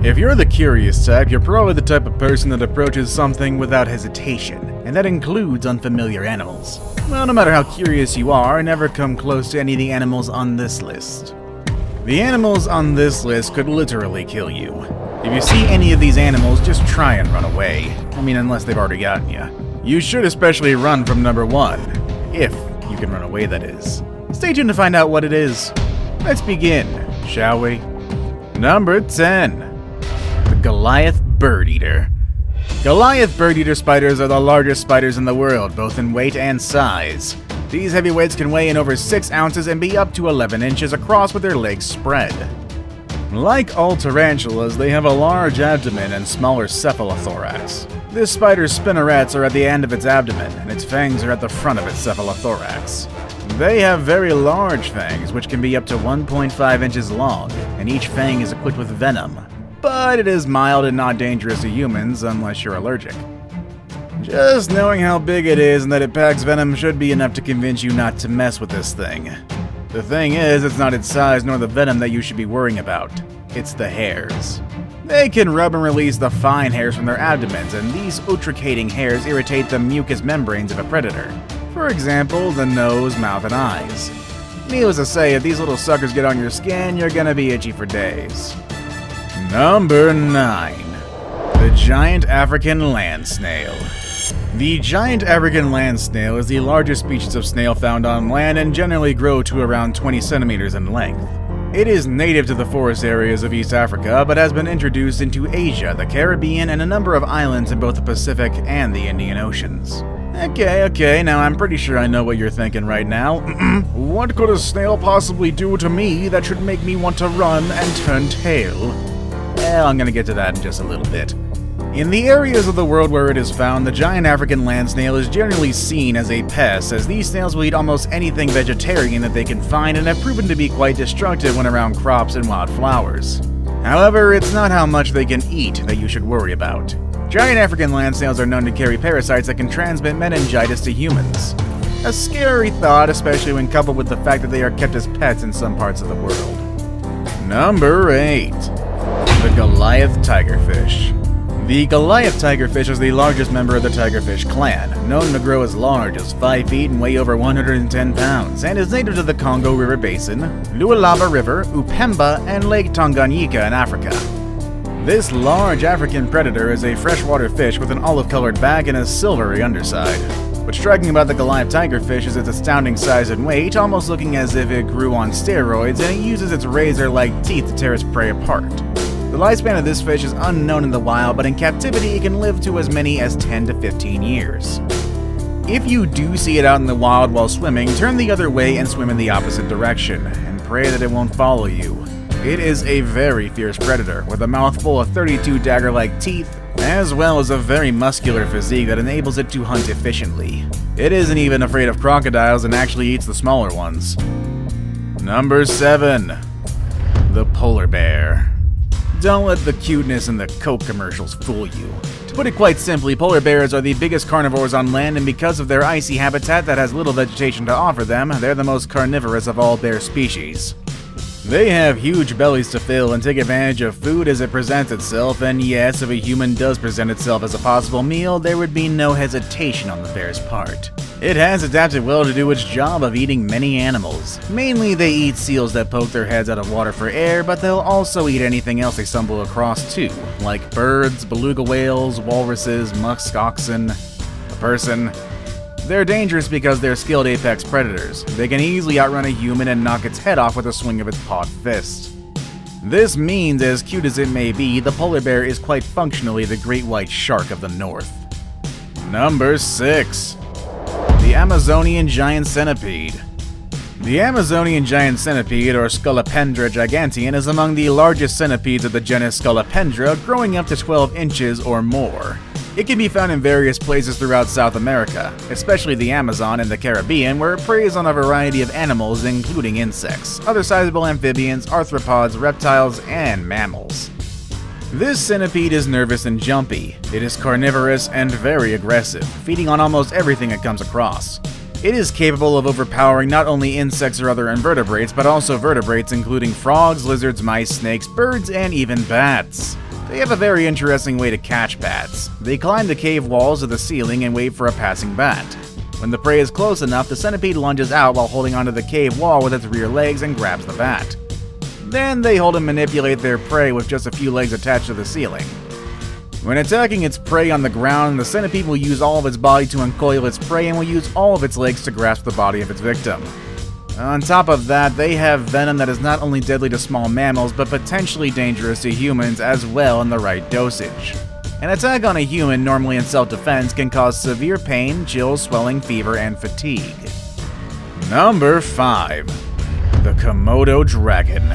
If you're the curious type, you're probably the type of person that approaches something without hesitation, and that includes unfamiliar animals. Well, no matter how curious you are, never come close to any of the animals on this list. The animals on this list could literally kill you. If you see any of these animals, just try and run away. I mean, unless they've already gotten you. You should especially run from number 1. If you can run away, that is. Stay tuned to find out what it is. Let's begin, shall we? Number 10. The Goliath Bird Eater. Goliath bird eater spiders are the largest spiders in the world, both in weight and size. These heavyweights can weigh in over 6 ounces and be up to 11 inches across with their legs spread. Like all tarantulas, they have a large abdomen and smaller cephalothorax. This spider's spinnerets are at the end of its abdomen, and its fangs are at the front of its cephalothorax. They have very large fangs, which can be up to 1.5 inches long, and each fang is equipped with venom. But it is mild and not dangerous to humans unless you're allergic. Just knowing how big it is and that it packs venom should be enough to convince you not to mess with this thing. The thing is, it's not its size nor the venom that you should be worrying about. It's the hairs. They can rub and release the fine hairs from their abdomens, and these utricating hairs irritate the mucous membranes of a predator. For example, the nose, mouth, and eyes. Needless to say, if these little suckers get on your skin, you're gonna be itchy for days. Number 9. The Giant African Land Snail. The giant African land snail is the largest species of snail found on land and generally grow to around 20 centimeters in length. It is native to the forest areas of East Africa, but has been introduced into Asia, the Caribbean, and a number of islands in both the Pacific and the Indian Oceans. Okay, now I'm pretty sure I know what you're thinking right now. What could a snail possibly do to me that should make me want to run and turn tail? Well, I'm gonna get to that in just a little bit. In the areas of the world where it is found, the giant African land snail is generally seen as a pest, as these snails will eat almost anything vegetarian that they can find and have proven to be quite destructive when around crops and wildflowers. However, it's not how much they can eat that you should worry about. Giant African land snails are known to carry parasites that can transmit meningitis to humans. A scary thought, especially when coupled with the fact that they are kept as pets in some parts of the world. Number 8. The Goliath Tigerfish. The Goliath tigerfish is the largest member of the tigerfish clan, known to grow as large as 5 feet and weigh over 110 pounds, and is native to the Congo River Basin, Lualaba River, Upemba, and Lake Tanganyika in Africa. This large African predator is a freshwater fish with an olive-colored back and a silvery underside. What's striking about the Goliath tigerfish is its astounding size and weight, almost looking as if it grew on steroids, and it uses its razor-like teeth to tear its prey apart. The lifespan of this fish is unknown in the wild, but in captivity it can live to as many as 10 to 15 years. If you do see it out in the wild while swimming, turn the other way and swim in the opposite direction, and pray that it won't follow you. It is a very fierce predator, with a mouthful of 32 dagger-like teeth, as well as a very muscular physique that enables it to hunt efficiently. It isn't even afraid of crocodiles and actually eats the smaller ones. Number 7. The Polar Bear. Don't let the cuteness in the Coke commercials fool you. To put it quite simply, polar bears are the biggest carnivores on land, and because of their icy habitat that has little vegetation to offer them, they're the most carnivorous of all bear species. They have huge bellies to fill and take advantage of food as it presents itself, and yes, if a human does present itself as a possible meal, there would be no hesitation on the bear's part. It has adapted well to do its job of eating many animals. Mainly they eat seals that poke their heads out of water for air, but they'll also eat anything else they stumble across too, like birds, beluga whales, walruses, musk oxen, a person. They're dangerous because they're skilled apex predators. They can easily outrun a human and knock its head off with a swing of its pawed fist. This means, as cute as it may be, the polar bear is quite functionally the great white shark of the north. Number 6. The Amazonian Giant Centipede. The Amazonian giant centipede, or Scolopendra giganteum, is among the largest centipedes of the genus Scolopendra, growing up to 12 inches or more. It can be found in various places throughout South America, especially the Amazon and the Caribbean, where it preys on a variety of animals including insects, other sizable amphibians, arthropods, reptiles, and mammals. This centipede is nervous and jumpy. It is carnivorous and very aggressive, feeding on almost everything it comes across. It is capable of overpowering not only insects or other invertebrates, but also vertebrates including frogs, lizards, mice, snakes, birds, and even bats. They have a very interesting way to catch bats. They climb the cave walls of the ceiling and wait for a passing bat. When the prey is close enough, the centipede lunges out while holding onto the cave wall with its rear legs and grabs the bat. Then they hold and manipulate their prey with just a few legs attached to the ceiling. When attacking its prey on the ground, the centipede will use all of its body to uncoil its prey and will use all of its legs to grasp the body of its victim. On top of that, they have venom that is not only deadly to small mammals, but potentially dangerous to humans as well in the right dosage. An attack on a human, normally in self-defense, can cause severe pain, chills, swelling, fever, and fatigue. Number 5. The Komodo Dragon.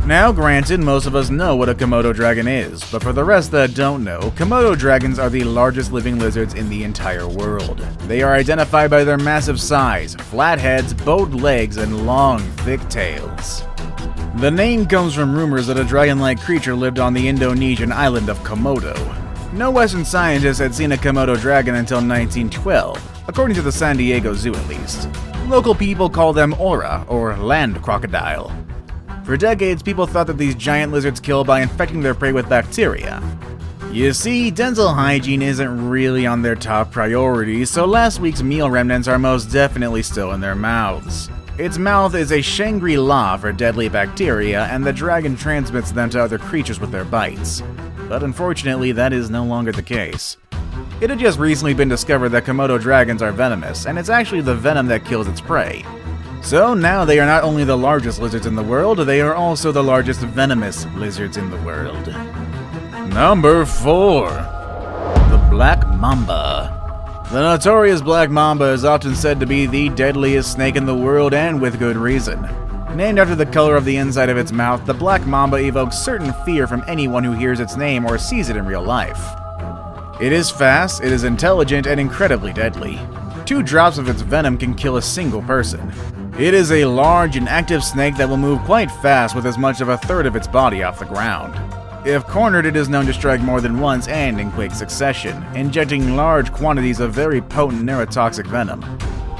Now granted, most of us know what a Komodo dragon is, but for the rest that don't know, Komodo dragons are the largest living lizards in the entire world. They are identified by their massive size, flat heads, bowed legs, and long, thick tails. The name comes from rumors that a dragon-like creature lived on the Indonesian island of Komodo. No Western scientists had seen a Komodo dragon until 1912, according to the San Diego Zoo at least. Local people call them ora, or land crocodile. For decades, people thought that these giant lizards kill by infecting their prey with bacteria. You see, dental hygiene isn't really on their top priority, so last week's meal remnants are most definitely still in their mouths. Its mouth is a Shangri-La for deadly bacteria, and the dragon transmits them to other creatures with their bites. But unfortunately, that is no longer the case. It had just recently been discovered that Komodo dragons are venomous, and it's actually the venom that kills its prey. So now they are not only the largest lizards in the world, they are also the largest venomous lizards in the world. Number 4. The Black Mamba. The notorious Black Mamba is often said to be the deadliest snake in the world, and with good reason. Named after the color of the inside of its mouth, the Black Mamba evokes certain fear from anyone who hears its name or sees it in real life. It is fast, it is intelligent, and incredibly deadly. 2 drops of its venom can kill a single person. It is a large and active snake that will move quite fast with as much of a third of its body off the ground. If cornered, it is known to strike more than once and in quick succession, injecting large quantities of very potent neurotoxic venom.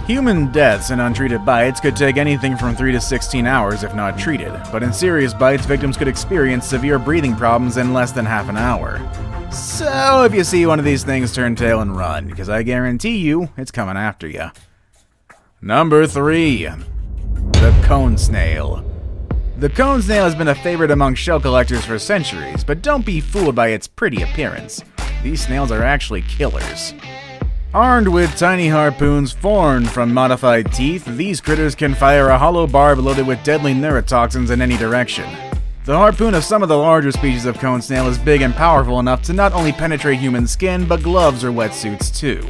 Human deaths and untreated bites could take anything from 3 to 16 hours if not treated, but in serious bites, victims could experience severe breathing problems in less than half an hour. So if you see one of these things, turn tail and run, because I guarantee you, it's coming after you. Number 3. The Cone Snail. The cone snail has been a favorite among shell collectors for centuries, but don't be fooled by its pretty appearance. These snails are actually killers. Armed with tiny harpoons formed from modified teeth, these critters can fire a hollow barb loaded with deadly neurotoxins in any direction. The harpoon of some of the larger species of cone snail is big and powerful enough to not only penetrate human skin, but gloves or wetsuits too.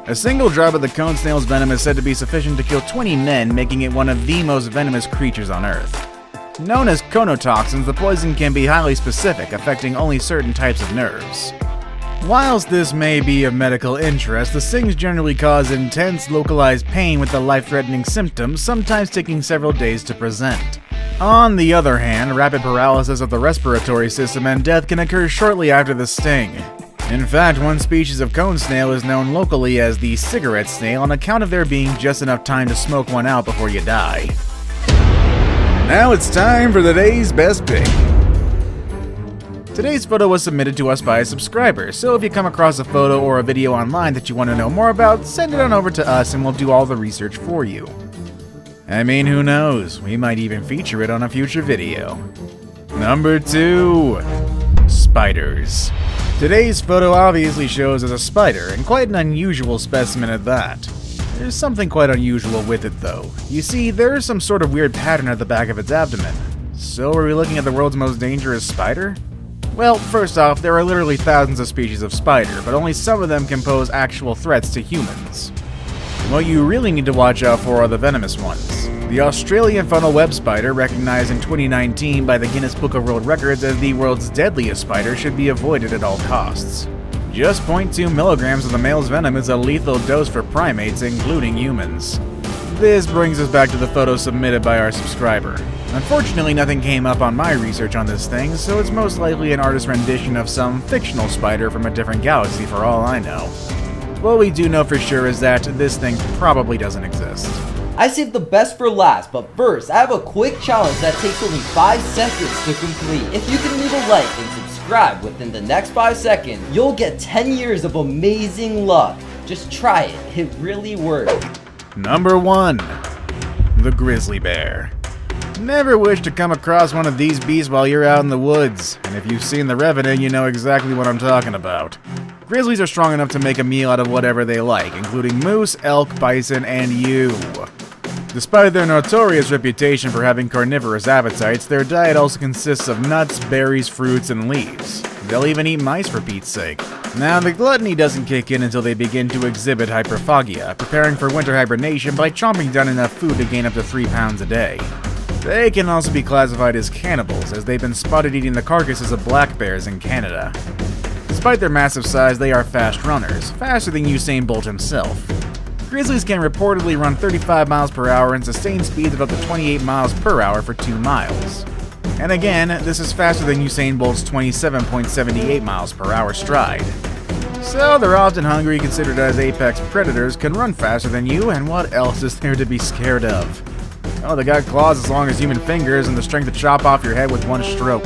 A single drop of the cone snail's venom is said to be sufficient to kill 20 men, making it one of the most venomous creatures on Earth. Known as conotoxins, the poison can be highly specific, affecting only certain types of nerves. Whilst this may be of medical interest, the stings generally cause intense, localized pain with the life-threatening symptoms, sometimes taking several days to present. On the other hand, rapid paralysis of the respiratory system and death can occur shortly after the sting. In fact, one species of cone snail is known locally as the cigarette snail on account of there being just enough time to smoke one out before you die. Now it's time for today's best pick. Today's photo was submitted to us by a subscriber, so if you come across a photo or a video online that you want to know more about, send it on over to us and we'll do all the research for you. I mean, who knows, we might even feature it on a future video. Number 2. Spiders. Today's photo obviously shows as a spider, and quite an unusual specimen at that. There's something quite unusual with it though. You see, there is some sort of weird pattern at the back of its abdomen. So are we looking at the world's most dangerous spider? Well, first off, there are literally thousands of species of spider, but only some of them can pose actual threats to humans. What you really need to watch out for are the venomous ones. The Australian funnel web spider, recognized in 2019 by the Guinness Book of World Records as the world's deadliest spider, should be avoided at all costs. Just 0.2 milligrams of the male's venom is a lethal dose for primates, including humans. This brings us back to the photo submitted by our subscriber. Unfortunately, nothing came up on my research on this thing, so it's most likely an artist's rendition of some fictional spider from a different galaxy for all I know. What we do know for sure is that this thing probably doesn't exist. I saved the best for last, but first, I have a quick challenge that takes only 5 seconds to complete. If you can leave a like and subscribe within the next 5 seconds, you'll get 10 years of amazing luck. Just try it, it really works. Number 1. The grizzly bear. Never wish to come across one of these beasts while you're out in the woods, and if you've seen The Revenant, you know exactly what I'm talking about. Grizzlies are strong enough to make a meal out of whatever they like, including moose, elk, bison, and you. Despite their notorious reputation for having carnivorous appetites, their diet also consists of nuts, berries, fruits, and leaves. They'll even eat mice for Pete's sake. Now, the gluttony doesn't kick in until they begin to exhibit hyperphagia, preparing for winter hibernation by chomping down enough food to gain up to 3 pounds a day. They can also be classified as cannibals, as they've been spotted eating the carcasses of black bears in Canada. Despite their massive size, they are fast runners, faster than Usain Bolt himself. Grizzlies can reportedly run 35 miles per hour and sustain speeds of up to 28 miles per hour for 2 miles. And again, this is faster than Usain Bolt's 27.78 miles per hour stride. So they're often hungry, considered as apex predators, can run faster than you, and what else is there to be scared of? Oh, they got claws as long as human fingers and the strength to chop off your head with one stroke.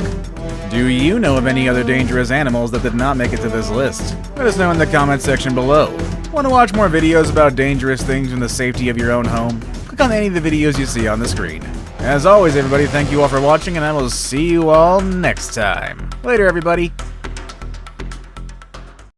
Do you know of any other dangerous animals that did not make it to this list? Let us know in the comment section below. Want to watch more videos about dangerous things from the safety of your own home? Click on any of the videos you see on the screen. As always, everybody, thank you all for watching, and I will see you all next time. Later, everybody.